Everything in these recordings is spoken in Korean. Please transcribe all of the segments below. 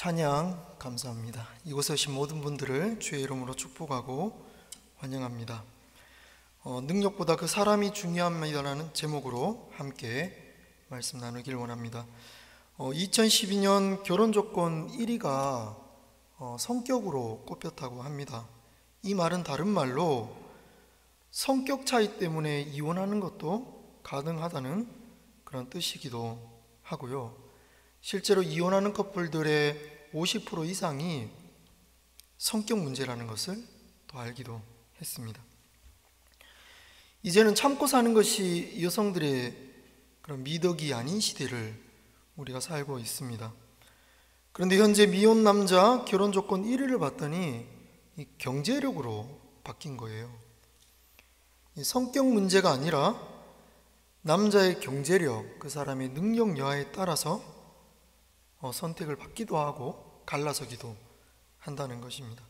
찬양 감사합니다. 이곳에 오신 모든 분들을 주의 이름으로 축복하고 환영합니다. 능력보다 그 사람이 중요합니다라는 제목으로 함께 말씀 나누길 원합니다. 2012년 결혼조건 1위가 성격으로 꼽혔다고 합니다. 이 말은 다른 말로 성격 차이 때문에 이혼하는 것도 가능하다는 그런 뜻이기도 하고요. 실제로 이혼하는 커플들의 50% 이상이 성격 문제라는 것을 또 알기도 했습니다. 이제는 참고 사는 것이 여성들의 그런 미덕이 아닌 시대를 우리가 살고 있습니다. 그런데 현재 미혼 남자 결혼 조건 1위를 봤더니 이 경제력으로 바뀐 거예요. 이 성격 문제가 아니라 남자의 경제력, 그 사람의 능력 여하에 따라서 선택을 받기도 하고 갈라서기도 한다는 것입니다.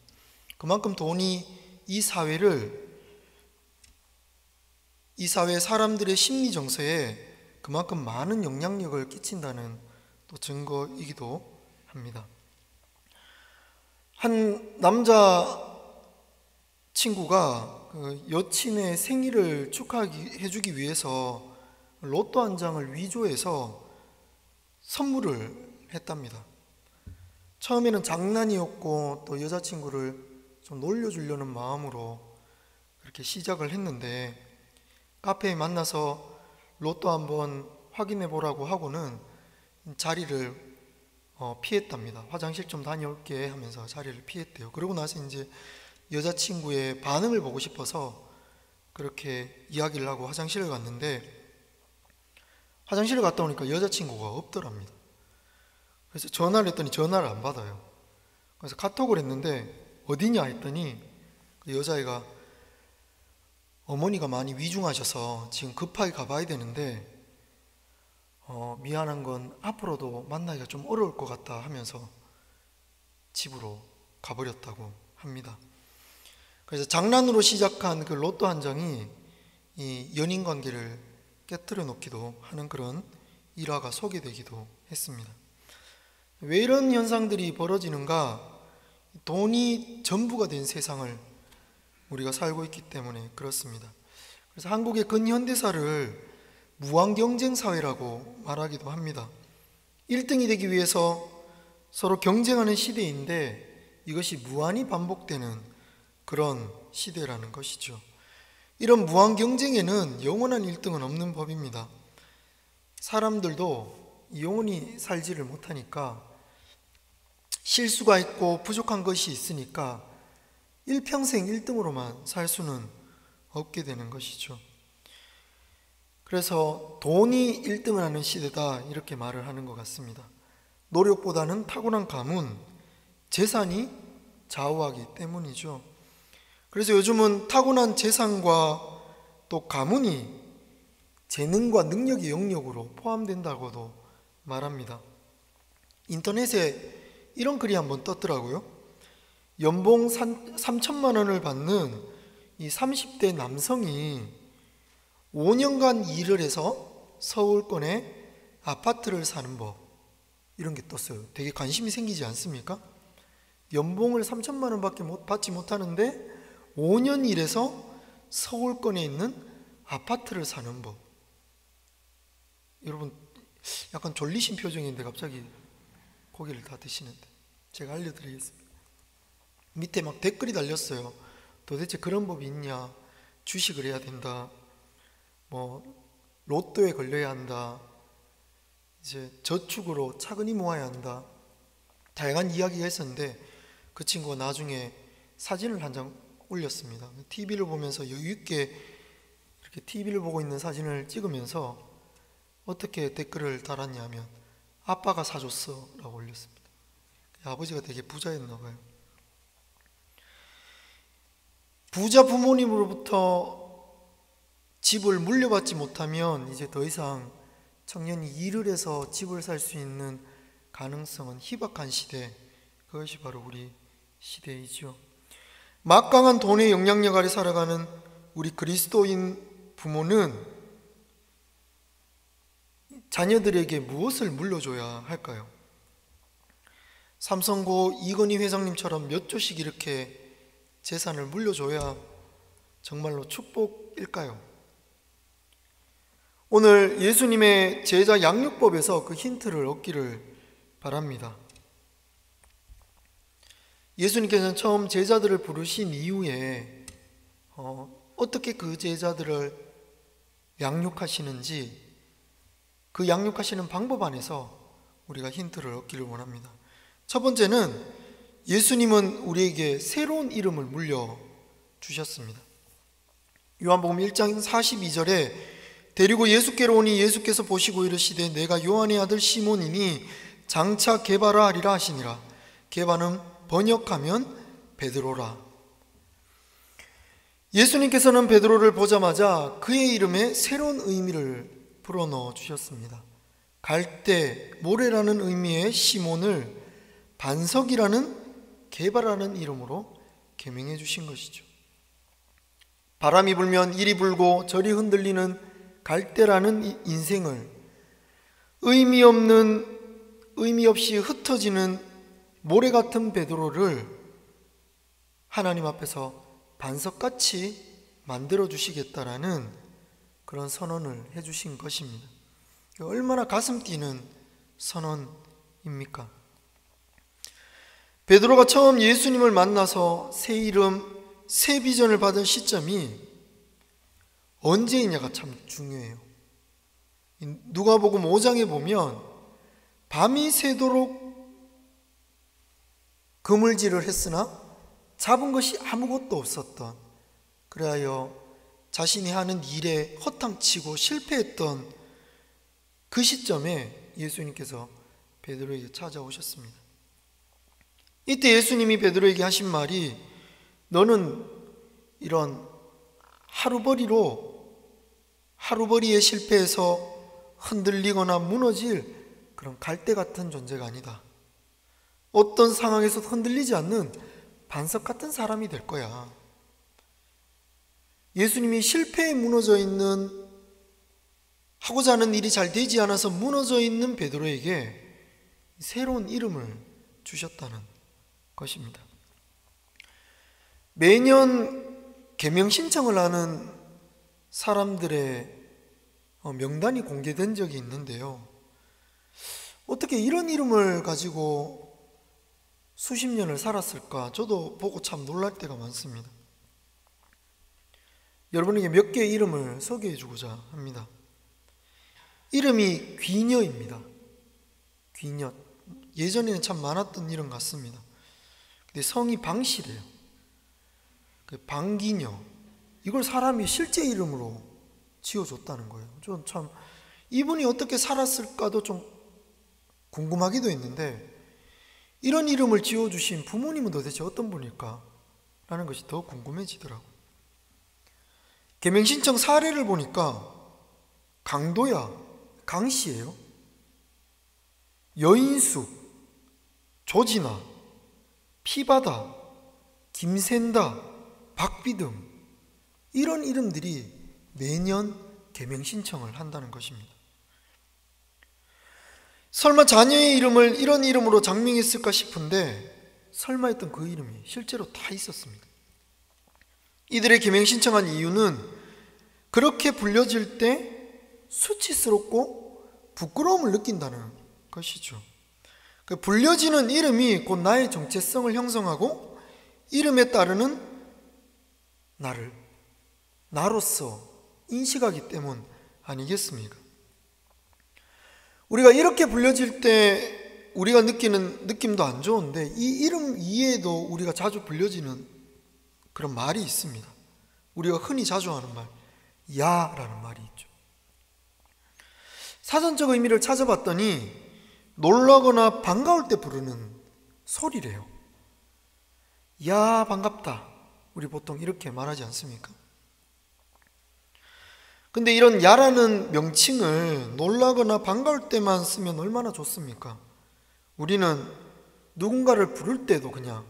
그만큼 돈이 이 사회 사람들의 심리 정서에 그만큼 많은 영향력을 끼친다는 또 증거이기도 합니다. 한 남자 친구가 그 여친의 생일을 축하해주기 위해서 로또 한 장을 위조해서 선물을 했답니다. 처음에는 장난이었고 또 여자친구를 좀 놀려주려는 마음으로 그렇게 시작을 했는데 카페에 만나서 로또 한번 확인해 보라고 하고는 자리를 피했답니다. 화장실 좀 다녀올게 하면서 자리를 피했대요. 그러고 나서 이제 여자친구의 반응을 보고 싶어서 그렇게 이야기를 하고 화장실을 갔는데 화장실을 갔다 오니까 여자친구가 없더랍니다. 그래서 전화를 했더니 전화를 안 받아요. 그래서 카톡을 했는데 어디냐 했더니 그 여자애가 어머니가 많이 위중하셔서 지금 급하게 가봐야 되는데 미안한 건 앞으로도 만나기가 좀 어려울 것 같다 하면서 집으로 가버렸다고 합니다. 그래서 장난으로 시작한 그 로또 한 장이 이 연인 관계를 깨뜨려 놓기도 하는 그런 일화가 소개되기도 했습니다. 왜 이런 현상들이 벌어지는가? 돈이 전부가 된 세상을 우리가 살고 있기 때문에 그렇습니다. 그래서 한국의 근현대사를 무한경쟁사회라고 말하기도 합니다. 1등이 되기 위해서 서로 경쟁하는 시대인데 이것이 무한히 반복되는 그런 시대라는 것이죠. 이런 무한경쟁에는 영원한 1등은 없는 법입니다. 사람들도 영원히 살지를 못하니까 실수가 있고 부족한 것이 있으니까 일평생 1등으로만 살 수는 없게 되는 것이죠. 그래서 돈이 1등을 하는 시대다 이렇게 말을 하는 것 같습니다. 노력보다는 타고난 가문, 재산이 좌우하기 때문이죠. 그래서 요즘은 타고난 재산과 또 가문이 재능과 능력의 영역으로 포함된다고도 말합니다. 인터넷에 이런 글이 한번 떴더라고요. 연봉 3천만 원을 받는 이 30대 남성이 5년간 일을 해서 서울권에 아파트를 사는 법, 이런 게 떴어요. 되게 관심이 생기지 않습니까? 연봉을 3천만 원밖에 받지 못하는데 5년 일해서 서울권에 있는 아파트를 사는 법. 여러분 약간 졸리신 표정인데 갑자기 고기를 다 드시는데 제가 알려드리겠습니다. 밑에 막 댓글이 달렸어요. 도대체 그런 법이 있냐? 주식을 해야 된다. 로또에 걸려야 한다. 이제 저축으로 차근히 모아야 한다. 다양한 이야기가 있었는데 그 친구가 나중에 사진을 한 장 올렸습니다. TV를 보면서 여유 있게 이렇게 TV를 보고 있는 사진을 찍으면서 어떻게 댓글을 달았냐면 아빠가 사줬어 라고 올렸습니다. 아버지가 되게 부자였나 봐요. 부자 부모님으로부터 집을 물려받지 못하면 이제 더 이상 청년이 일을 해서 집을 살 수 있는 가능성은 희박한 시대, 그것이 바로 우리 시대이죠. 막강한 돈의 영향력 아래 살아가는 우리 그리스도인 부모는 자녀들에게 무엇을 물려줘야 할까요? 삼성고 이건희 회장님처럼 몇 조씩 이렇게 재산을 물려줘야 정말로 축복일까요? 오늘 예수님의 제자 양육법에서 그 힌트를 얻기를 바랍니다. 예수님께서는 처음 제자들을 부르신 이후에 어떻게 그 제자들을 양육하시는지, 그 양육하시는 방법 안에서 우리가 힌트를 얻기를 원합니다. 첫 번째는 예수님은 우리에게 새로운 이름을 물려주셨습니다. 요한복음 1장 42절에 데리고 예수께로 오니 예수께서 보시고 이르시되 내가 요한의 아들 시몬이니 장차 게바라 하리라 하시니라. 게바는 번역하면 베드로라. 예수님께서는 베드로를 보자마자 그의 이름에 새로운 의미를 불어넣어 주셨습니다. 갈대, 모래라는 의미의 시몬을 반석이라는 게바라는 이름으로 계명해 주신 것이죠. 바람이 불면 이리 불고 저리 흔들리는 갈대라는 인생을 의미 없이 흩어지는 모래 같은 베드로를 하나님 앞에서 반석같이 만들어 주시겠다라는 그런 선언을 해 주신 것입니다. 얼마나 가슴 뛰는 선언입니까? 베드로가 처음 예수님을 만나서 새 이름, 새 비전을 받은 시점이 언제이냐가 참 중요해요. 누가복음 5장에 보면 밤이 새도록 그물질을 했으나 잡은 것이 아무것도 없었던, 그리하여 자신이 하는 일에 허탕치고 실패했던 그 시점에 예수님께서 베드로에게 찾아오셨습니다. 이때 예수님이 베드로에게 하신 말이 너는 이런 하루벌이에 실패해서 흔들리거나 무너질 그런 갈대 같은 존재가 아니다. 어떤 상황에서 흔들리지 않는 반석 같은 사람이 될 거야. 예수님이 실패에 무너져 있는, 하고자 하는 일이 잘 되지 않아서 무너져 있는 베드로에게 새로운 이름을 주셨다는 것입니다. 매년 계명 신청을 하는 사람들의 명단이 공개된 적이 있는데요. 어떻게 이런 이름을 가지고 수십 년을 살았을까? 저도 보고 참 놀랄 때가 많습니다. 여러분에게 몇 개의 이름을 소개해 주고자 합니다. 이름이 귀녀입니다. 귀녀. 예전에는 참 많았던 이름 같습니다. 근데 성이 방씨래요. 방귀녀. 이걸 사람이 실제 이름으로 지어줬다는 거예요. 전 참 이분이 어떻게 살았을까도 좀 궁금하기도 했는데, 이런 이름을 지어주신 부모님은 도대체 어떤 분일까? 라는 것이 더 궁금해지더라고요. 계명신청 사례를 보니까 강도야, 강씨예요. 여인숙, 조진아, 피바다, 김샌다, 박비등, 이런 이름들이 매년 계명신청을 한다는 것입니다. 설마 자녀의 이름을 이런 이름으로 장명했을까 싶은데 설마 했던 그 이름이 실제로 다 있었습니다. 이들의 계명 신청한 이유는 그렇게 불려질 때 수치스럽고 부끄러움을 느낀다는 것이죠. 그 불려지는 이름이 곧 나의 정체성을 형성하고 이름에 따르는 나를 나로서 인식하기 때문 아니겠습니까? 우리가 이렇게 불려질 때 우리가 느끼는 느낌도 안 좋은데, 이 이름 이외에도 우리가 자주 불려지는 그런 말이 있습니다. 우리가 흔히 자주 하는 말, 야라는 말이 있죠. 사전적 의미를 찾아봤더니 놀라거나 반가울 때 부르는 소리래요. 야, 반갑다. 우리 보통 이렇게 말하지 않습니까? 근데 이런 야라는 명칭을 놀라거나 반가울 때만 쓰면 얼마나 좋습니까? 우리는 누군가를 부를 때도 그냥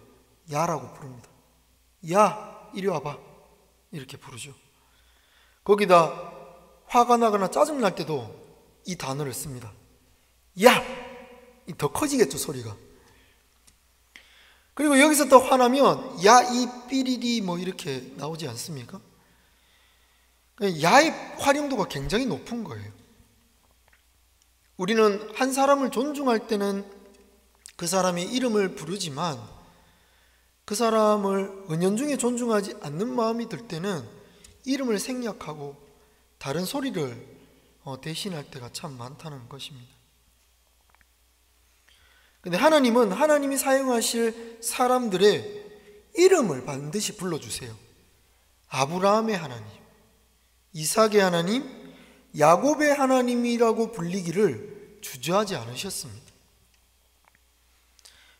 야라고 부릅니다. 야, 이리 와봐. 이렇게 부르죠. 거기다 화가 나거나 짜증날 때도 이 단어를 씁니다. 야! 더 커지겠죠, 소리가. 그리고 여기서 또 화나면 야이 삐리리 뭐 이렇게 나오지 않습니까? 야의 활용도가 굉장히 높은 거예요. 우리는 한 사람을 존중할 때는 그 사람의 이름을 부르지만 그 사람을 은연중에 존중하지 않는 마음이 들 때는 이름을 생략하고 다른 소리를 대신할 때가 참 많다는 것입니다. 근데 하나님은 하나님이 사용하실 사람들의 이름을 반드시 불러주세요. 아브라함의 하나님, 이삭의 하나님, 야곱의 하나님이라고 불리기를 주저하지 않으셨습니다.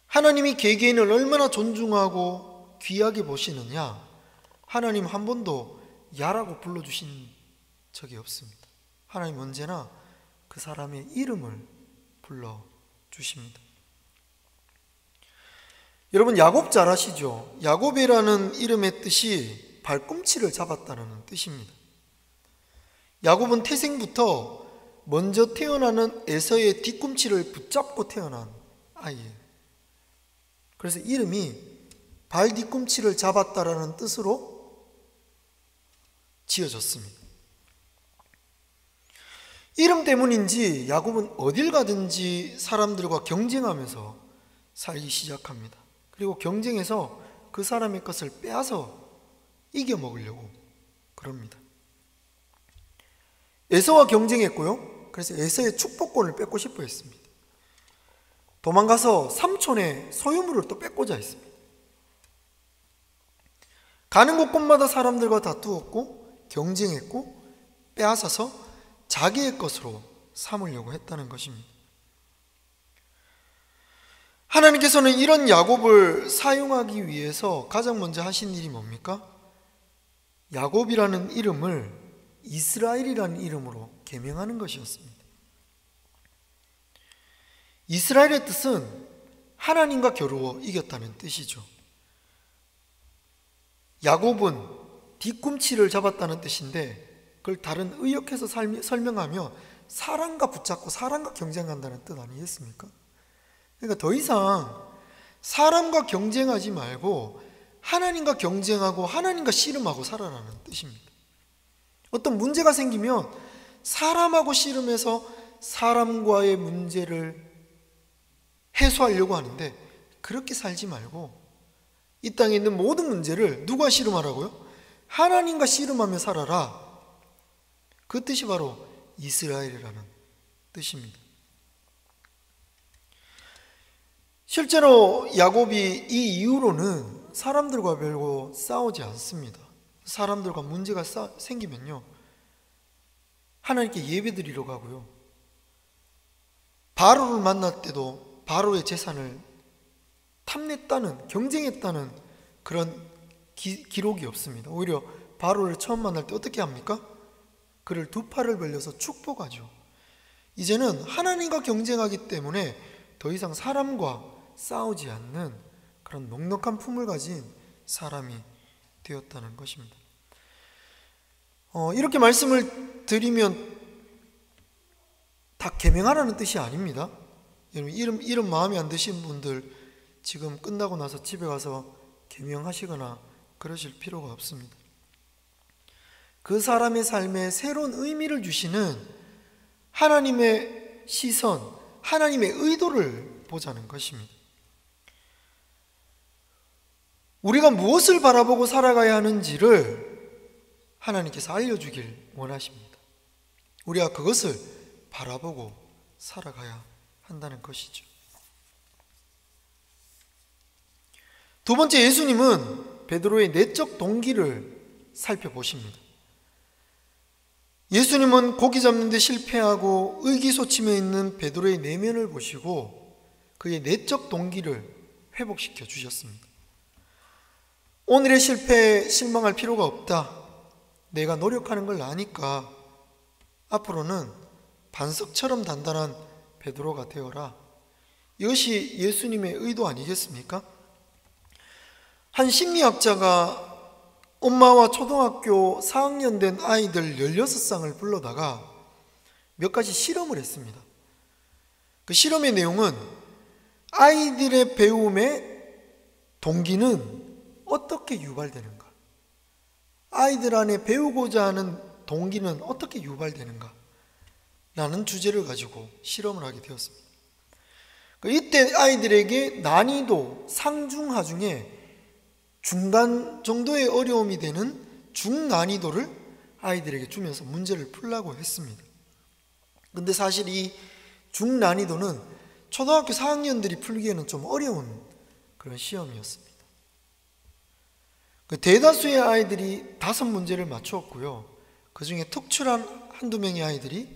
하나님이 개개인을 얼마나 존중하고 귀하게 보시느냐, 하나님 한 번도 야라고 불러주신 적이 없습니다. 하나님 언제나 그 사람의 이름을 불러주십니다. 여러분, 야곱 잘 아시죠? 야곱이라는 이름의 뜻이 발꿈치를 잡았다는 뜻입니다. 야곱은 태생부터 먼저 태어나는 에서의 뒤꿈치를 붙잡고 태어난 아이예요. 그래서 이름이 발 뒤꿈치를 잡았다라는 뜻으로 지어졌습니다. 이름 때문인지 야곱은 어딜 가든지 사람들과 경쟁하면서 살기 시작합니다. 그리고 경쟁해서 그 사람의 것을 빼앗아 이겨먹으려고 그럽니다. 에서와 경쟁했고요. 그래서 에서의 축복권을 뺏고 싶어 했습니다. 도망가서 삼촌의 소유물을 또 뺏고자 했습니다. 가는 곳곳마다 사람들과 다투었고 경쟁했고 빼앗아서 자기의 것으로 삼으려고 했다는 것입니다. 하나님께서는 이런 야곱을 사용하기 위해서 가장 먼저 하신 일이 뭡니까? 야곱이라는 이름을 이스라엘이라는 이름으로 계명하는 것이었습니다. 이스라엘의 뜻은 하나님과 겨루어 이겼다는 뜻이죠. 야곱은 뒤꿈치를 잡았다는 뜻인데 그걸 다른 의역해서 설명하며 사람과 붙잡고 사람과 경쟁한다는 뜻 아니겠습니까? 그러니까 더 이상 사람과 경쟁하지 말고 하나님과 경쟁하고 하나님과 씨름하고 살아라는 뜻입니다. 어떤 문제가 생기면 사람하고 씨름해서 사람과의 문제를 해소하려고 하는데 그렇게 살지 말고 이 땅에 있는 모든 문제를 누가 씨름하라고요? 하나님과 씨름하며 살아라. 그 뜻이 바로 이스라엘이라는 뜻입니다. 실제로 야곱이 이 이후로는 사람들과 별로 싸우지 않습니다. 사람들과 문제가 생기면요 하나님께 예배드리러 가고요, 바로를 만날 때도 바로의 재산을 탐냈다는, 경쟁했다는 그런 기록이 없습니다. 오히려 바로를 처음 만날 때 어떻게 합니까? 그를 두 팔을 벌려서 축복하죠. 이제는 하나님과 경쟁하기 때문에 더 이상 사람과 싸우지 않는 그런 넉넉한 품을 가진 사람이 되었다는 것입니다. 이렇게 말씀을 드리면 다 계명하라는 뜻이 아닙니다. 여러분, 이름 마음에 안 드신 분들 지금 끝나고 나서 집에 가서 계명하시거나 그러실 필요가 없습니다. 그 사람의 삶에 새로운 의미를 주시는 하나님의 시선, 하나님의 의도를 보자는 것입니다. 우리가 무엇을 바라보고 살아가야 하는지를 하나님께서 알려주길 원하십니다. 우리가 그것을 바라보고 살아가야 한다는 것이죠. 두 번째, 예수님은 베드로의 내적 동기를 살펴보십니다. 예수님은 고기 잡는 데 실패하고 의기소침해 있는 베드로의 내면을 보시고 그의 내적 동기를 회복시켜 주셨습니다. 오늘의 실패에 실망할 필요가 없다. 내가 노력하는 걸 아니까 앞으로는 반석처럼 단단한 베드로가 되어라. 이것이 예수님의 의도 아니겠습니까? 한 심리학자가 엄마와 초등학교 4학년 된 아이들 16쌍을 불러다가 몇 가지 실험을 했습니다. 그 실험의 내용은 아이들의 배움에 동기는 어떻게 유발되는가? 아이들 안에 배우고자 하는 동기는 어떻게 유발되는가? 라는 주제를 가지고 실험을 하게 되었습니다. 이때 아이들에게 난이도 상중하 중에 중간 정도의 어려움이 되는 중난이도를 아이들에게 주면서 문제를 풀라고 했습니다. 근데 사실 이 중난이도는 초등학교 4학년들이 풀기에는 좀 어려운 그런 시험이었습니다. 대다수의 아이들이 5문제를 맞추었고요. 그 중에 특출한 한두 명의 아이들이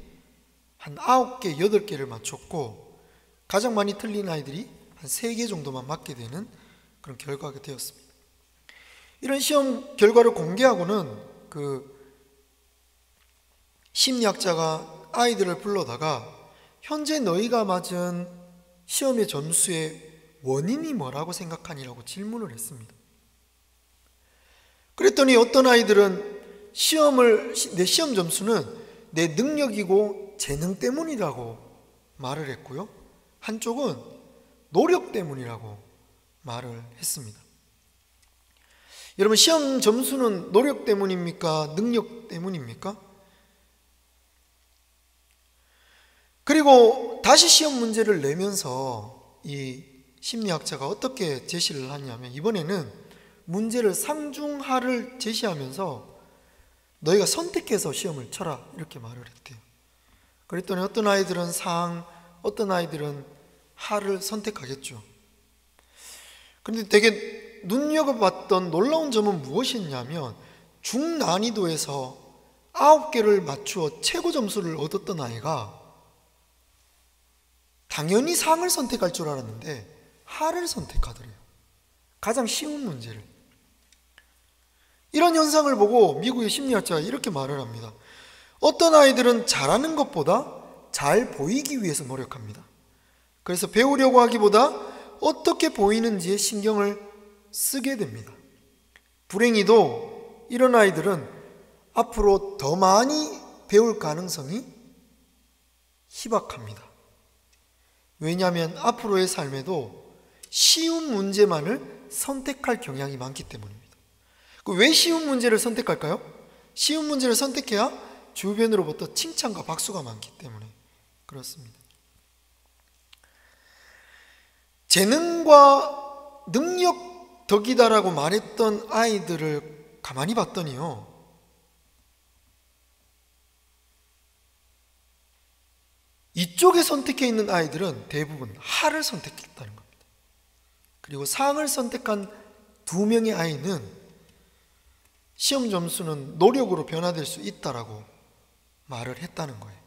한 9개, 8개를 맞췄고, 가장 많이 틀린 아이들이 한 3개 정도만 맞게 되는 그런 결과가 되었습니다. 이런 시험 결과를 공개하고는 심리학자가 아이들을 불러다가 현재 너희가 맞은 시험의 점수의 원인이 뭐라고 생각하니라고 질문을 했습니다. 그랬더니 어떤 아이들은 내 시험 점수는 내 능력이고 재능 때문이라고 말을 했고요. 한쪽은 노력 때문이라고 말을 했습니다. 여러분, 시험 점수는 노력 때문입니까? 능력 때문입니까? 그리고 다시 시험 문제를 내면서 이 심리학자가 어떻게 제시를 하냐면, 이번에는 문제를 상중하를 제시하면서 너희가 선택해서 시험을 쳐라, 이렇게 말을 했대요. 그랬더니 어떤 아이들은 상, 어떤 아이들은 하를 선택하겠죠. 그런데 되게 눈여겨봤던 놀라운 점은 무엇이었냐면, 중난이도에서 9개를 맞추어 최고 점수를 얻었던 아이가 당연히 상을 선택할 줄 알았는데 하를 선택하더래요. 가장 쉬운 문제를. 이런 현상을 보고 미국의 심리학자가 이렇게 말을 합니다. 어떤 아이들은 잘하는 것보다 잘 보이기 위해서 노력합니다. 그래서 배우려고 하기보다 어떻게 보이는지에 신경을 쓰게 됩니다. 불행히도 이런 아이들은 앞으로 더 많이 배울 가능성이 희박합니다. 왜냐하면 앞으로의 삶에도 쉬운 문제만을 선택할 경향이 많기 때문입니다. 왜 쉬운 문제를 선택할까요? 쉬운 문제를 선택해야 주변으로부터 칭찬과 박수가 많기 때문에 그렇습니다. 재능과 능력 덕이다라고 말했던 아이들을 가만히 봤더니요, 이쪽에 선택해 있는 아이들은 대부분 하를 선택했다는 겁니다. 그리고 상을 선택한 2명의 아이는 시험 점수는 노력으로 변화될 수 있다라고 말을 했다는 거예요.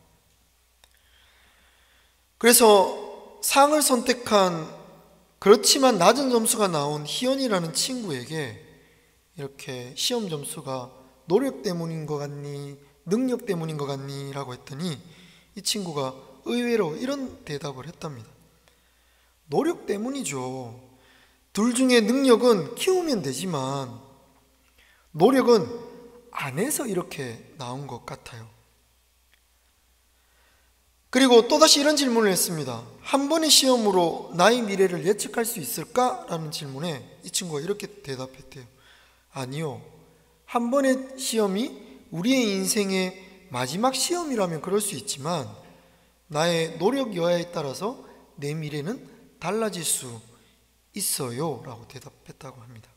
그래서 상을 선택한 그렇지만 낮은 점수가 나온 희연이라는 친구에게 이렇게 시험 점수가 노력 때문인 것 같니? 능력 때문인 것 같니? 라고 했더니 이 친구가 의외로 이런 대답을 했답니다. 노력 때문이죠. 둘 중에 능력은 키우면 되지만 노력은 안에서 이렇게 나온 것 같아요. 그리고 또다시 이런 질문을 했습니다. 한 번의 시험으로 나의 미래를 예측할 수 있을까? 라는 질문에 이 친구가 이렇게 대답했대요. 아니요. 한 번의 시험이 우리의 인생의 마지막 시험이라면 그럴 수 있지만 나의 노력 여하에 따라서 내 미래는 달라질 수 있어요 라고 대답했다고 합니다.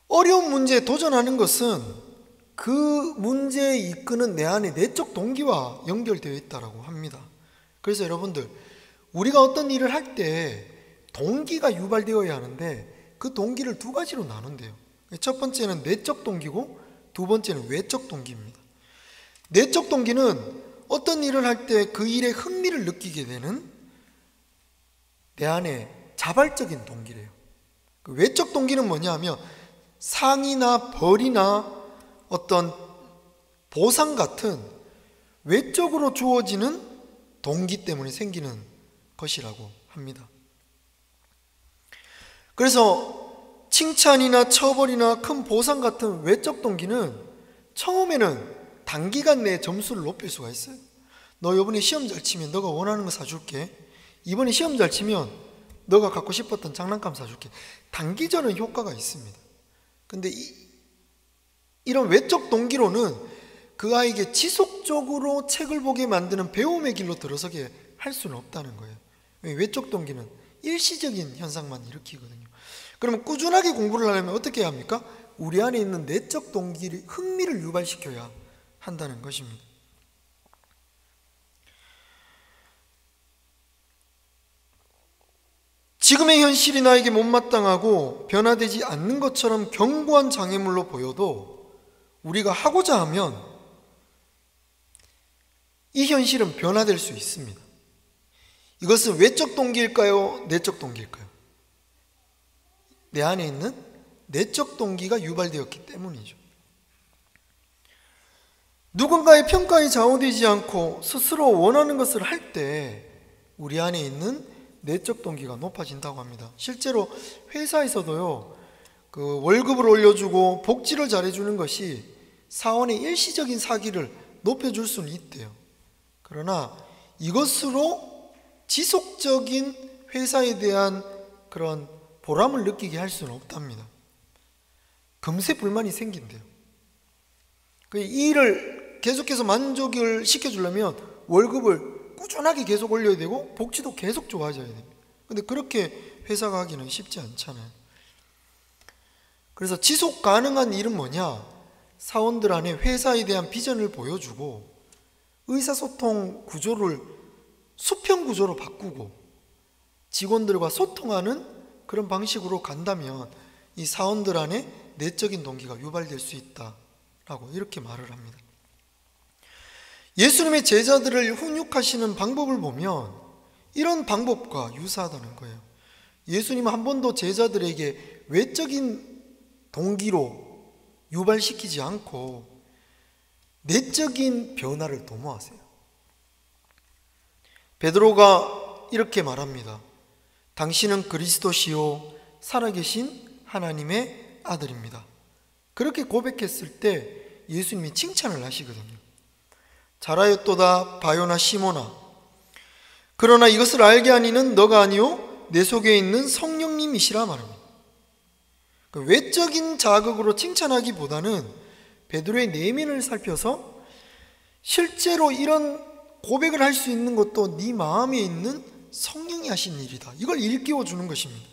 어려운 문제에 도전하는 것은 그 문제에 이끄는 내 안의 내적 동기와 연결되어 있다고 합니다. 그래서 여러분들, 우리가 어떤 일을 할 때 동기가 유발되어야 하는데 그 동기를 2가지로 나눈대요. 첫 번째는 내적 동기고 두 번째는 외적 동기입니다. 내적 동기는 어떤 일을 할 때 그 일에 흥미를 느끼게 되는 내 안에 자발적인 동기래요. 그 외적 동기는 뭐냐 하면 상이나 벌이나 어떤 보상 같은 외적으로 주어지는 동기 때문에 생기는 것이라고 합니다. 그래서 칭찬이나 처벌이나 큰 보상 같은 외적 동기는 처음에는 단기간 내에 점수를 높일 수가 있어요. 너 이번에 시험 잘 치면 너가 원하는 거 사줄게. 이번에 시험 잘 치면 너가 갖고 싶었던 장난감 사줄게. 단기적인 효과가 있습니다. 근데 이런 외적 동기로는 그 아이에게 지속적으로 책을 보게 만드는 배움의 길로 들어서게 할 수는 없다는 거예요. 외적 동기는 일시적인 현상만 일으키거든요. 그러면 꾸준하게 공부를 하려면 어떻게 해야 합니까? 우리 안에 있는 내적 동기를, 흥미를 유발시켜야 한다는 것입니다. 지금의 현실이 나에게 못마땅하고 변화되지 않는 것처럼 견고한 장애물로 보여도 우리가 하고자 하면 이 현실은 변화될 수 있습니다. 이것은 외적 동기일까요? 내적 동기일까요? 내 안에 있는 내적 동기가 유발되었기 때문이죠. 누군가의 평가에 좌우되지 않고 스스로 원하는 것을 할 때 우리 안에 있는 내적 동기가 높아진다고 합니다. 실제로 회사에서도요, 그 월급을 올려주고 복지를 잘해주는 것이 사원의 일시적인 사기를 높여줄 수는 있대요. 그러나 이것으로 지속적인 회사에 대한 그런 보람을 느끼게 할 수는 없답니다. 금세 불만이 생긴대요. 이 일을 계속해서 만족을 시켜주려면 월급을 꾸준하게 계속 올려야 되고 복지도 계속 좋아져야 됩니다. 근데 그렇게 회사가 하기는 쉽지 않잖아요. 그래서 지속 가능한 일은 뭐냐? 사원들 안에 회사에 대한 비전을 보여주고 의사소통 구조를 수평 구조로 바꾸고 직원들과 소통하는 그런 방식으로 간다면 이 사원들 안에 내적인 동기가 유발될 수 있다라고 이렇게 말을 합니다. 예수님의 제자들을 훈육하시는 방법을 보면 이런 방법과 유사하다는 거예요. 예수님은 한 번도 제자들에게 외적인 동기로 유발시키지 않고 내적인 변화를 도모하세요. 베드로가 이렇게 말합니다. 당신은 그리스도시요 살아계신 하나님의 아들입니다. 그렇게 고백했을 때 예수님이 칭찬을 하시거든요. 잘하였도다 바요나 시모나, 그러나 이것을 알게 하니는 너가 아니요 내 속에 있는 성령님이시라 말합니다. 외적인 자극으로 칭찬하기보다는 베드로의 내면을 살펴서 실제로 이런 고백을 할 수 있는 것도 네 마음에 있는 성령이 하신 일이다, 이걸 일깨워 주는 것입니다.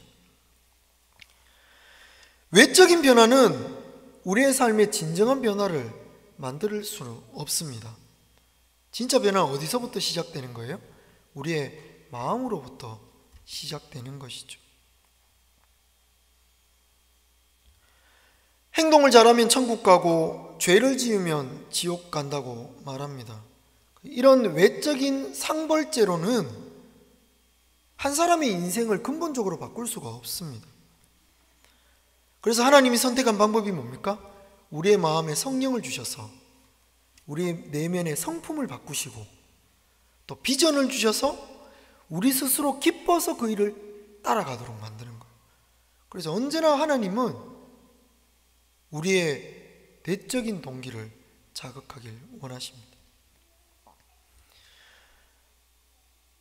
외적인 변화는 우리의 삶의 진정한 변화를 만들 수는 없습니다. 진짜 변화는 어디서부터 시작되는 거예요? 우리의 마음으로부터 시작되는 것이죠. 행동을 잘하면 천국 가고 죄를 지으면 지옥 간다고 말합니다. 이런 외적인 상벌죄로는 한 사람의 인생을 근본적으로 바꿀 수가 없습니다. 그래서 하나님이 선택한 방법이 뭡니까? 우리의 마음에 성령을 주셔서 우리의 내면의 성품을 바꾸시고 또 비전을 주셔서 우리 스스로 기뻐서 그 일을 따라가도록 만드는 거예요. 그래서 언제나 하나님은 우리의 내적인 동기를 자극하길 원하십니다.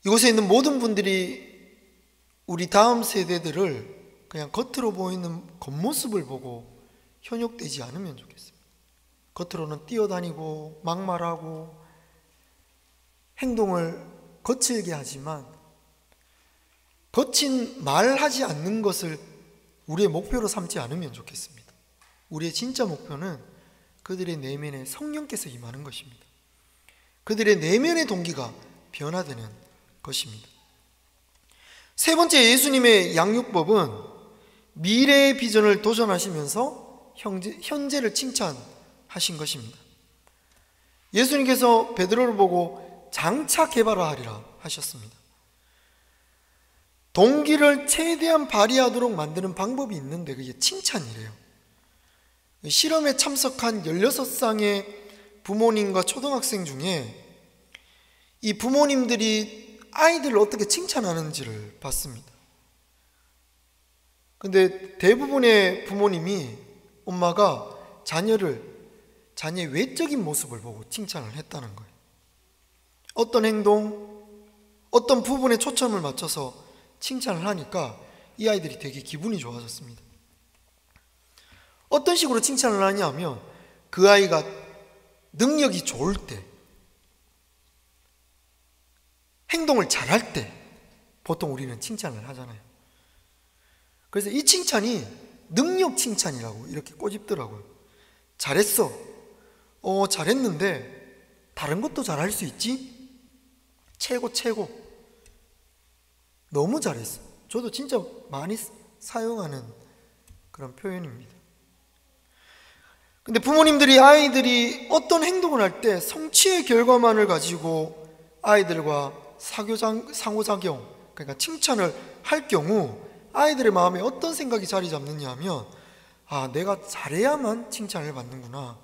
이곳에 있는 모든 분들이 우리 다음 세대들을 그냥 겉으로 보이는 겉모습을 보고 현혹되지 않으면 좋겠습니다. 겉으로는 뛰어다니고 막말하고 행동을 거칠게 하지만 거친 말하지 않는 것을 우리의 목표로 삼지 않으면 좋겠습니다. 우리의 진짜 목표는 그들의 내면에 성령께서 임하는 것입니다. 그들의 내면의 동기가 변화되는 것입니다. 세 번째, 예수님의 양육법은 미래의 비전을 도전하시면서 현재를 칭찬하신 것입니다. 예수님께서 베드로를 보고 장차 개발하리라 하셨습니다. 동기를 최대한 발휘하도록 만드는 방법이 있는데 그게 칭찬이래요. 실험에 참석한 16쌍의 부모님과 초등학생 중에 이 부모님들이 아이들을 어떻게 칭찬하는지를 봤습니다. 근데 대부분의 부모님이, 엄마가 자녀의 외적인 모습을 보고 칭찬을 했다는 거예요. 어떤 행동, 어떤 부분에 초점을 맞춰서 칭찬을 하니까 이 아이들이 되게 기분이 좋아졌습니다. 어떤 식으로 칭찬을 하냐면 그 아이가 능력이 좋을 때, 행동을 잘할 때 보통 우리는 칭찬을 하잖아요. 그래서 이 칭찬이 능력 칭찬이라고 이렇게 꼬집더라고요. 잘했어. 잘했는데 다른 것도 잘할 수 있지? 최고 최고. 너무 잘했어. 저도 진짜 많이 사용하는 그런 표현입니다. 근데 부모님들이 아이들이 어떤 행동을 할 때 성취의 결과만을 가지고 아이들과 상호작용, 그러니까 칭찬을 할 경우 아이들의 마음에 어떤 생각이 자리 잡느냐 하면, 아, 내가 잘해야만 칭찬을 받는구나,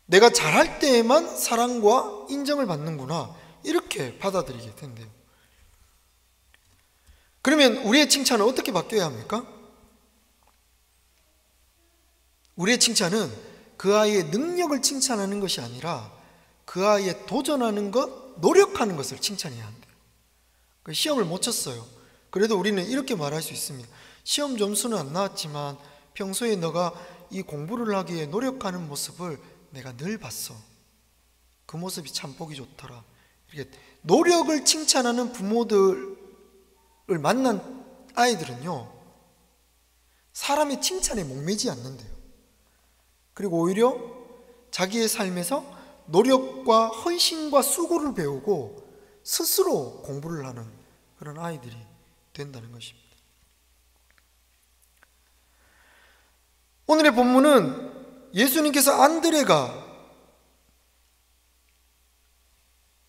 내가 잘할 때에만 사랑과 인정을 받는구나, 이렇게 받아들이게 된대요. 그러면 우리의 칭찬은 어떻게 바뀌어야 합니까? 우리의 칭찬은 그 아이의 능력을 칭찬하는 것이 아니라 그 아이의 도전하는 것, 노력하는 것을 칭찬해야 한대요. 시험을 못 쳤어요. 그래도 우리는 이렇게 말할 수 있습니다. 시험 점수는 안 나왔지만 평소에 너가 이 공부를 하기 위해 노력하는 모습을 내가 늘 봤어. 그 모습이 참 보기 좋더라. 이렇게 노력을 칭찬하는 부모들을 만난 아이들은요, 사람의 칭찬에 목매지 않는데요. 그리고 오히려 자기의 삶에서 노력과 헌신과 수고를 배우고 스스로 공부를 하는 그런 아이들이 된다는 것입니다. 오늘의 본문은 예수님께서 안드레가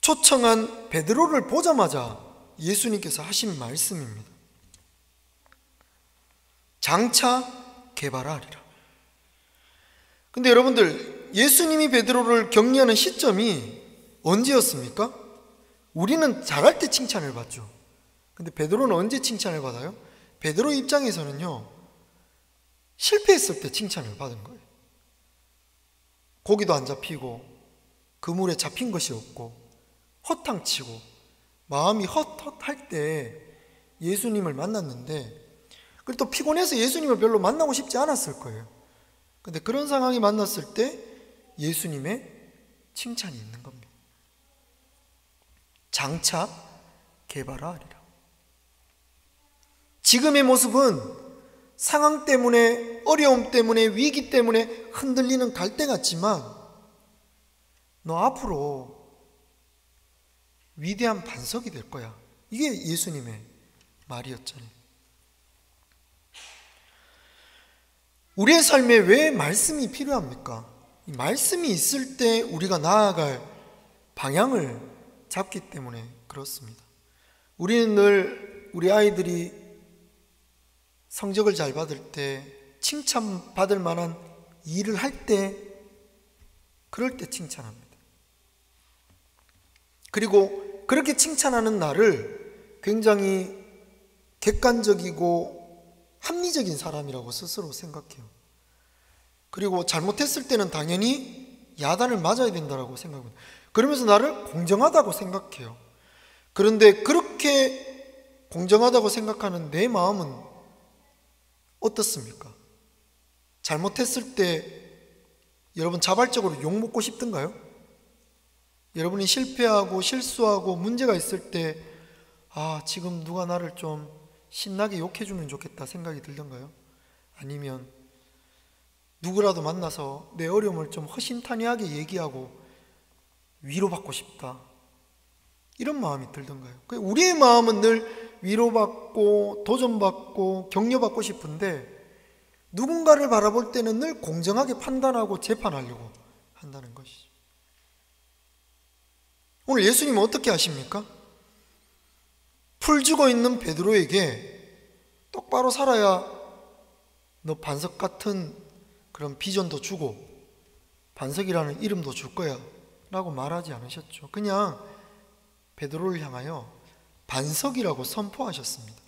초청한 베드로를 보자마자 예수님께서 하신 말씀입니다. 장차 개발하리라. 근데 여러분들, 예수님이 베드로를 격려하는 시점이 언제였습니까? 우리는 잘할 때 칭찬을 받죠. 근데 베드로는 언제 칭찬을 받아요? 베드로 입장에서는요, 실패했을 때 칭찬을 받은 거예요. 고기도 안 잡히고 그물에 잡힌 것이 없고 허탕치고 마음이 헛헛할 때 예수님을 만났는데, 그리고 또 피곤해서 예수님을 별로 만나고 싶지 않았을 거예요. 근데 그런 상황이 만났을 때 예수님의 칭찬이 있는 겁니다. 장차 개발하리라. 지금의 모습은 상황 때문에, 어려움 때문에, 위기 때문에 흔들리는 갈대 같지만 너 앞으로 위대한 반석이 될 거야. 이게 예수님의 말이었잖아요. 우리의 삶에 왜 말씀이 필요합니까? 이 말씀이 있을 때 우리가 나아갈 방향을 잡기 때문에 그렇습니다. 우리는 늘 우리 아이들이 성적을 잘 받을 때, 칭찬받을 만한 일을 할 때, 그럴 때 칭찬합니다. 그리고 그렇게 칭찬하는 나를 굉장히 객관적이고 합리적인 사람이라고 스스로 생각해요. 그리고 잘못했을 때는 당연히 야단을 맞아야 된다고 생각합니다. 그러면서 나를 공정하다고 생각해요. 그런데 그렇게 공정하다고 생각하는 내 마음은 어떻습니까? 잘못했을 때 여러분 자발적으로 욕먹고 싶던가요? 여러분이 실패하고 실수하고 문제가 있을 때, 아, 지금 누가 나를 좀 신나게 욕해주면 좋겠다 생각이 들던가요? 아니면 누구라도 만나서 내 어려움을 좀 허심탄회하게 얘기하고 위로받고 싶다, 이런 마음이 들던가요? 우리의 마음은 늘 위로받고 도전받고 격려받고 싶은데 누군가를 바라볼 때는 늘 공정하게 판단하고 재판하려고 한다는 것이죠. 오늘 예수님은 어떻게 하십니까? 풀 죽어 있는 베드로에게 똑바로 살아야 너 반석 같은 그런 비전도 주고 반석이라는 이름도 줄 거야 라고 말하지 않으셨죠. 그냥 베드로를 향하여 반석이라고 선포하셨습니다.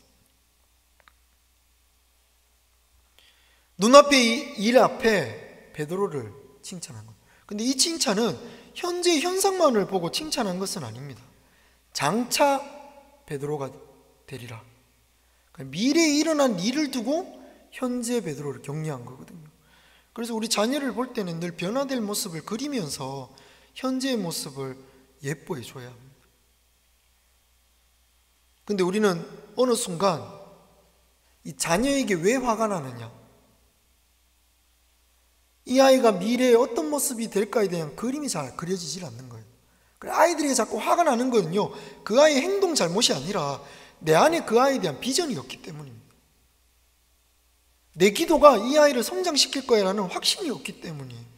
눈앞의 일 앞에 베드로를 칭찬한 것. 근데 이 칭찬은 현재의 현상만을 보고 칭찬한 것은 아닙니다. 장차 베드로가 되리라. 그러니까 미래에 일어난 일을 두고 현재 베드로를 격려한 거거든요. 그래서 우리 자녀를 볼 때는 늘 변화될 모습을 그리면서 현재의 모습을 예뻐해 줘야 합니다. 근데 우리는 어느 순간 이 자녀에게 왜 화가 나느냐, 이 아이가 미래에 어떤 모습이 될까에 대한 그림이 잘 그려지질 않는 거예요. 아이들이 자꾸 화가 나는 거는요, 그 아이의 행동 잘못이 아니라 내 안에 그 아이에 대한 비전이 없기 때문입니다. 내 기도가 이 아이를 성장시킬 거야라는 확신이 없기 때문이에요.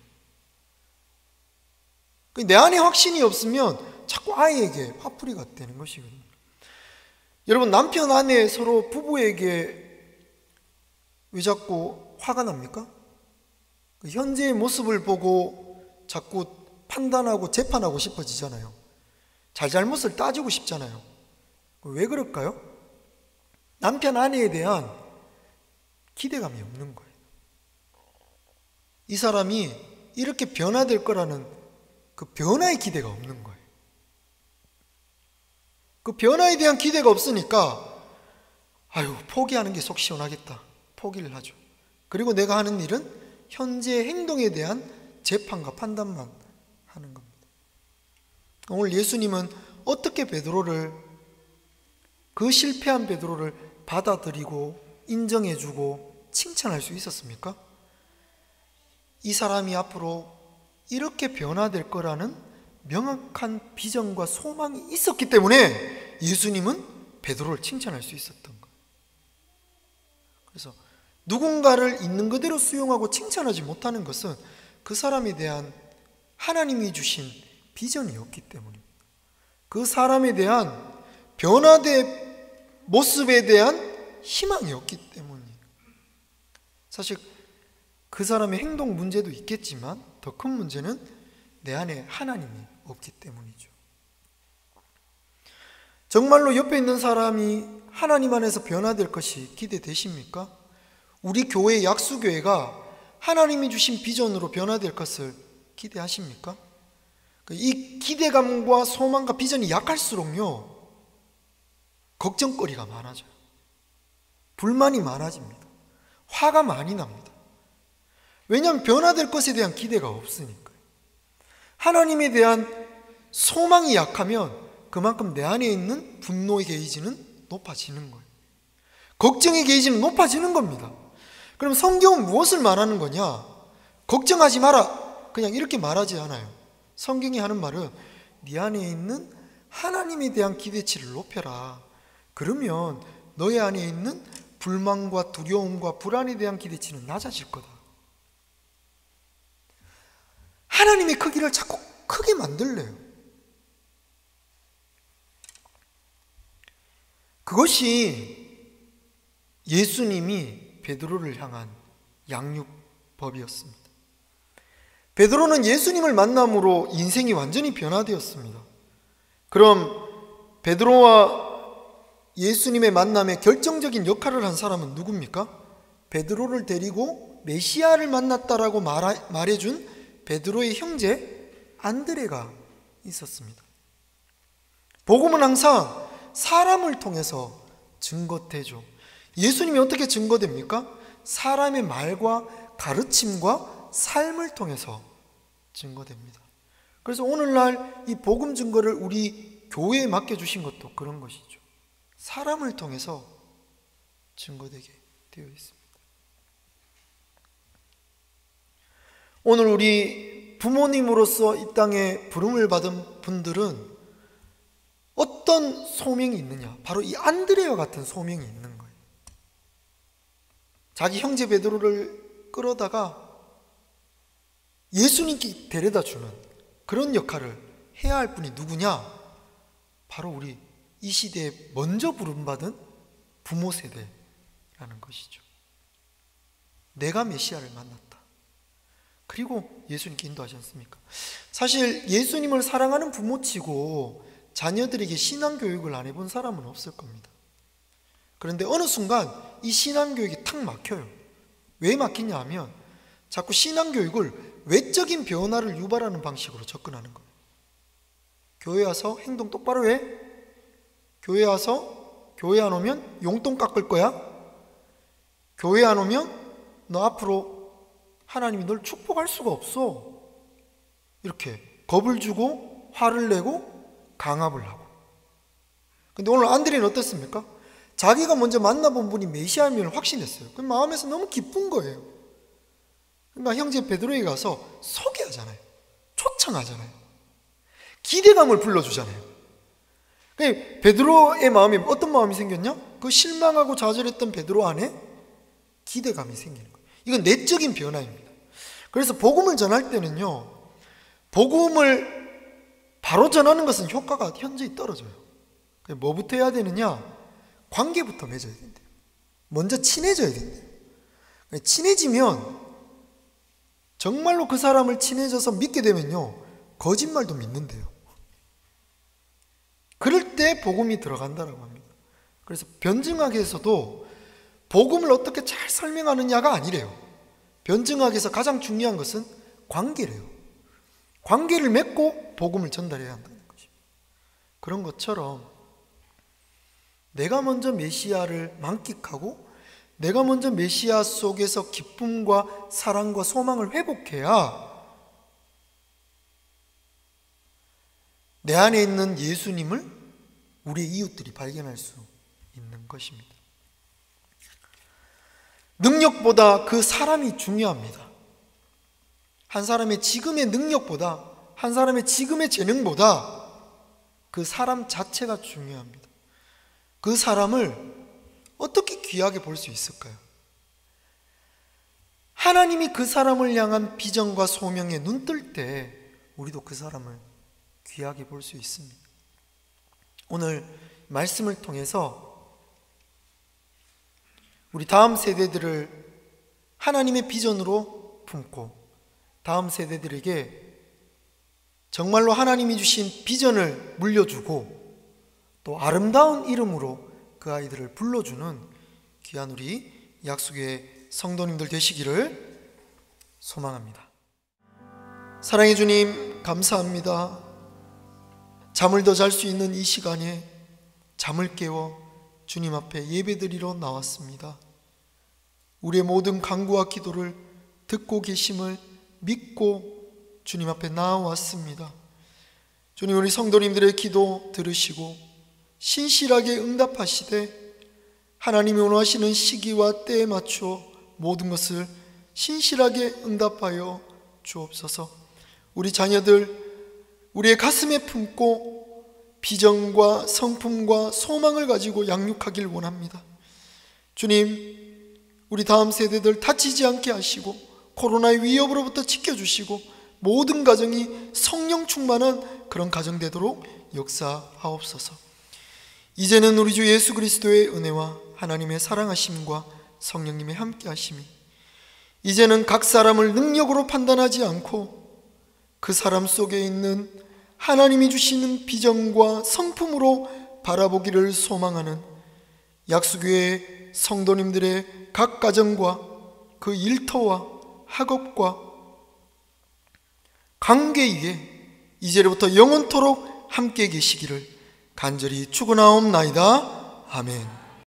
내 안에 확신이 없으면 자꾸 아이에게 화풀이가 되는 것이거든요. 여러분, 남편 아내 서로 부부에게 왜 자꾸 화가 납니까? 현재의 모습을 보고 자꾸 판단하고 재판하고 싶어지잖아요. 잘잘못을 따지고 싶잖아요. 왜 그럴까요? 남편 아내에 대한 기대감이 없는 거예요. 이 사람이 이렇게 변화될 거라는 그 변화의 기대가 없는 거예요. 그 변화에 대한 기대가 없으니까 포기하는 게 속 시원하겠다, 포기를 하죠. 그리고 내가 하는 일은 현재 행동에 대한 재판과 판단만 하는 겁니다. 오늘 예수님은 어떻게 베드로를, 그 실패한 베드로를 받아들이고 인정해주고 칭찬할 수 있었습니까? 이 사람이 앞으로 이렇게 변화될 거라는 명확한 비전과 소망이 있었기 때문에 예수님은 베드로를 칭찬할 수 있었던 거예요. 그래서 누군가를 있는 그대로 수용하고 칭찬하지 못하는 것은 그 사람에 대한 하나님이 주신 비전이 없기 때문입니다. 그 사람에 대한 변화된 모습에 대한 희망이 없기 때문이에요. 사실 그 사람의 행동 문제도 있겠지만 더 큰 문제는 내 안에 하나님이 없기 때문이죠. 정말로 옆에 있는 사람이 하나님 안에서 변화될 것이 기대되십니까? 우리 교회 약수교회가 하나님이 주신 비전으로 변화될 것을 기대하십니까? 이 기대감과 소망과 비전이 약할수록요, 걱정거리가 많아져요. 불만이 많아집니다. 화가 많이 납니다. 왜냐하면 변화될 것에 대한 기대가 없으니까요. 하나님에 대한 소망이 약하면 그만큼 내 안에 있는 분노의 게이지는 높아지는 거예요. 걱정의 게이지는 높아지는 겁니다. 그럼 성경은 무엇을 말하는 거냐? 걱정하지 마라, 그냥 이렇게 말하지 않아요. 성경이 하는 말은 네 안에 있는 하나님에 대한 기대치를 높여라. 그러면 너의 안에 있는 불만과 두려움과 불안에 대한 기대치는 낮아질 거다. 하나님의 크기를 자꾸 크게 만들래요. 그것이 예수님이 베드로를 향한 양육법이었습니다. 베드로는 예수님을 만남으로 인생이 완전히 변화되었습니다. 그럼 베드로와 예수님의 만남에 결정적인 역할을 한 사람은 누굽니까? 베드로를 데리고 메시아를 만났다라고 말해준 베드로의 형제 안드레가 있었습니다. 복음은 항상 사람을 통해서 증거되죠. 예수님이 어떻게 증거됩니까? 사람의 말과 가르침과 삶을 통해서 증거됩니다. 그래서 오늘날 이 복음 증거를 우리 교회에 맡겨주신 것도 그런 것이죠. 사람을 통해서 증거되게 되어 있습니다. 오늘 우리 부모님으로서 이 땅에 부름을 받은 분들은 어떤 소명이 있느냐? 바로 이 안드레와 같은 소명이 있는 거예요. 자기 형제 베드로를 끌어다가 예수님께 데려다 주는 그런 역할을 해야 할 분이 누구냐? 바로 우리 이 시대에 먼저 부름받은 부모 세대라는 것이죠. 내가 메시아를 만났다. 그리고 예수님께 인도하지 않습니까? 사실 예수님을 사랑하는 부모치고 자녀들에게 신앙교육을 안 해본 사람은 없을 겁니다. 그런데 어느 순간 이 신앙교육이 탁 막혀요. 왜 막히냐 하면 자꾸 신앙교육을 외적인 변화를 유발하는 방식으로 접근하는 거예요. 교회 와서 행동 똑바로 해? 교회 와서 교회 안 오면 용돈 깎을 거야? 교회 안 오면 너 앞으로 하나님이 널 축복할 수가 없어. 이렇게 겁을 주고 화를 내고 강압을 하고. 근데 오늘 안드레는 어떻습니까? 자기가 먼저 만나본 분이 메시아임을 확신했어요. 그 마음에서 너무 기쁜 거예요. 그러니까 형제 베드로에게 가서 소개하잖아요. 초청하잖아요. 기대감을 불러주잖아요. 베드로의 마음에 어떤 마음이 생겼냐? 그 실망하고 좌절했던 베드로 안에 기대감이 생기는 거예요. 이건 내적인 변화입니다. 그래서 복음을 전할 때는요, 복음을 바로 전하는 것은 효과가 현저히 떨어져요. 뭐부터 해야 되느냐? 관계부터 맺어야 된대요. 먼저 친해져야 된대요. 친해지면 정말로 그 사람을 친해져서 믿게 되면요, 거짓말도 믿는데요. 그럴 때 복음이 들어간다라고 합니다. 그래서 변증학에서도 복음을 어떻게 잘 설명하느냐가 아니래요. 변증학에서 가장 중요한 것은 관계래요. 관계를 맺고 복음을 전달해야 한다는 것입니다. 그런 것처럼 내가 먼저 메시아를 만끽하고 내가 먼저 메시아 속에서 기쁨과 사랑과 소망을 회복해야 내 안에 있는 예수님을 우리의 이웃들이 발견할 수 있는 것입니다. 능력보다 그 사람이 중요합니다. 한 사람의 지금의 능력보다, 한 사람의 지금의 재능보다 그 사람 자체가 중요합니다. 그 사람을 어떻게 귀하게 볼 수 있을까요? 하나님이 그 사람을 향한 비전과 소명에 눈 뜰 때 우리도 그 사람을 귀하게 볼 수 있습니다. 오늘 말씀을 통해서 우리 다음 세대들을 하나님의 비전으로 품고 다음 세대들에게 정말로 하나님이 주신 비전을 물려주고 또 아름다운 이름으로 그 아이들을 불러주는 귀한 우리 약속의 성도님들 되시기를 소망합니다. 사랑해 주님, 감사합니다. 잠을 더 잘 수 있는 이 시간에 잠을 깨워 주님 앞에 예배드리러 나왔습니다. 우리의 모든 간구와 기도를 듣고 계심을 믿고 주님 앞에 나와왔습니다. 주님, 우리 성도님들의 기도 들으시고 신실하게 응답하시되 하나님이 원하시는 시기와 때에 맞추어 모든 것을 신실하게 응답하여 주옵소서. 우리 자녀들 우리의 가슴에 품고 비전과 성품과 소망을 가지고 양육하길 원합니다. 주님, 우리 다음 세대들 다치지 않게 하시고 코로나의 위협으로부터 지켜주시고 모든 가정이 성령 충만한 그런 가정 되도록 역사하옵소서. 이제는 우리 주 예수 그리스도의 은혜와 하나님의 사랑하심과 성령님의 함께하심이 이제는 각 사람을 능력으로 판단하지 않고 그 사람 속에 있는 하나님이 주시는 비전과 성품으로 바라보기를 소망하는 약수교회 성도님들의 각 가정과 그 일터와 학업과 관계 위에 이제로부터 영원토록 함께 계시기를 간절히 축원하옵나이다. 아멘.